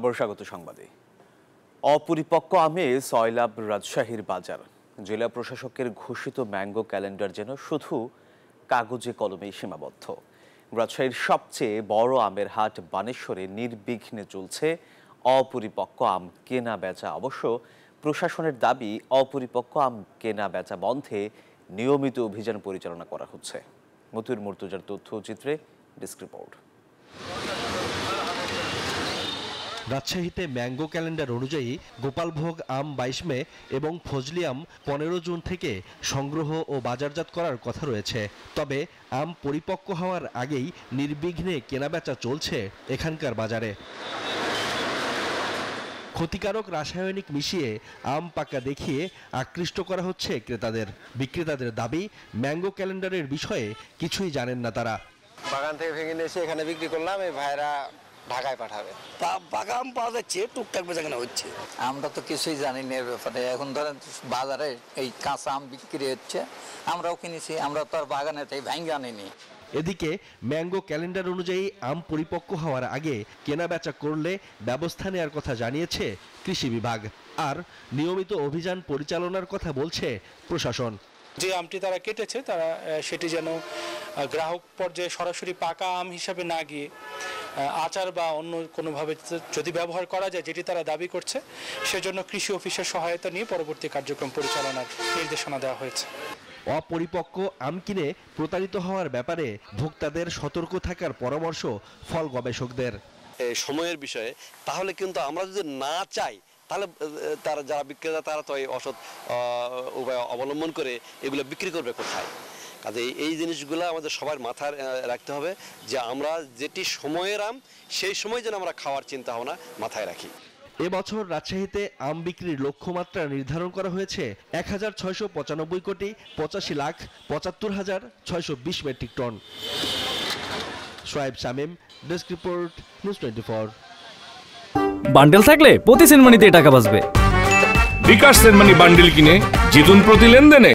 স্বাগত সংবাদে। অপরিপক্ক আমে সয়লাব রাজশাহীর বাজার। জেলা প্রশাসকের ঘোষিত ম্যাঙ্গো ক্যালেন্ডার যেন শুধু কাগজে কলমেই সীমাবদ্ধ। রাজশাহীর সবচেয়ে বড় আমের হাট বানেশ্বরে নির্বিঘ্নে চলছে অপরিপক্ক আম কেনা বেচা। অবশ্য প্রশাসনের দাবি, অপরিপক্ক আম কেনা বেচা বন্ধে নিয়মিত অভিযান পরিচালনা করা হচ্ছে। মতিউর মুর্তজার তথ্যচিত্রে ডেস্ক রিপোর্ট। রাজশাহীতে ম্যাঙ্গো ক্যালেন্ডার অনুযায়ী গোপালভোগ আম 22 মে এবং ফজলি আম 15 জুন থেকে সংগ্রহ ও বাজারজাত করার কথা রয়েছে। তবে আম পরিপক্ক হওয়ার আগেই নির্বিঘ্নে কেনাবেচা চলছে এখানকার বাজারে। ক্ষতিকারক রাসায়নিক মিশিয়ে আম পাকা দেখিয়ে আকৃষ্ট করা হচ্ছে ক্রেতাদের। বিক্রেতাদের দাবি, ম্যাঙ্গো ক্যালেন্ডারের বিষয়ে কিছুই জানেন না তারা। বাগান থেকে ভেঙে নিয়ে এসে এখানে বিক্রি করলাম, এই ভাইরা ঢাকায় পাঠাবে। পাকা আম পাওয়া যাচ্ছে, টুকটাক বেচাকেনা হচ্ছে। আমরা তো কিছুই জানি না এর ব্যাপারে। এখন ধরেন বাজারে এই কাঁচা আম বিক্রি হচ্ছে, আমরাও কিনেছি, আমরা তো আর বাগানে ভেঙে আনিনি। এদিকে ম্যাঙ্গো ক্যালেন্ডার অনুযায়ী আম পরিপক্ক হওয়ার আগে কেনা বেচা করলে ব্যবস্থা নেওয়ার কথা জানিয়েছে কৃষি বিভাগ। আর নিয়মিত অভিযান পরিচালনার কথা বলছে প্রশাসন। যে আমটি তারা কেটেছে, তারা সেটি যেন গ্রাহক পর্যায়ে সরাসরি পাকা আম হিসাবে না গিয়ে আচার বা অন্য কোনোভাবে যদি ব্যবহার করা যায়, যেটি তারা দাবি করছে, সেজন্য কৃষি অফিসের সহায়তা নিয়ে পরবর্তী কার্যক্রম পরিচালনার নির্দেশনা দেওয়া হয়েছে। অপরিপক্ক আম কিনে প্রতারিত হওয়ার ব্যাপারে ভোক্তাদের সতর্ক থাকার পরামর্শ ফল গবেষকদের। সময়ের বিষয়ে তাহলে কিন্তু আমরা যদি না চাই, তাহলে তারা যারা বিক্রেতা তারা তো এই অসৎ উপায় অবলম্বন করে এগুলো বিক্রি করবে কোথায়? কাজে এই জিনিসগুলো আমাদের সবার মাথায় রাখতে হবে যে আমরা যেটি সময়ের আম, সেই সময় যেন আমরা খাওয়ার চিন্তা ভাবনা মাথায় রাখি। এবছর রাজশাহীতে আম বিক্রির লক্ষ্যমাত্রা নির্ধারণ করা হয়েছে 1695 কোটি 85,75,620 metric ton. Shoaib Shamim, desk report, news 24। Bundle থাকলে প্রতি সেনমানিতে টাকা বাঁচবে। বিকাশ সেনমানি বান্ডেল কিনে জিতুন প্রতি লেনদেনে।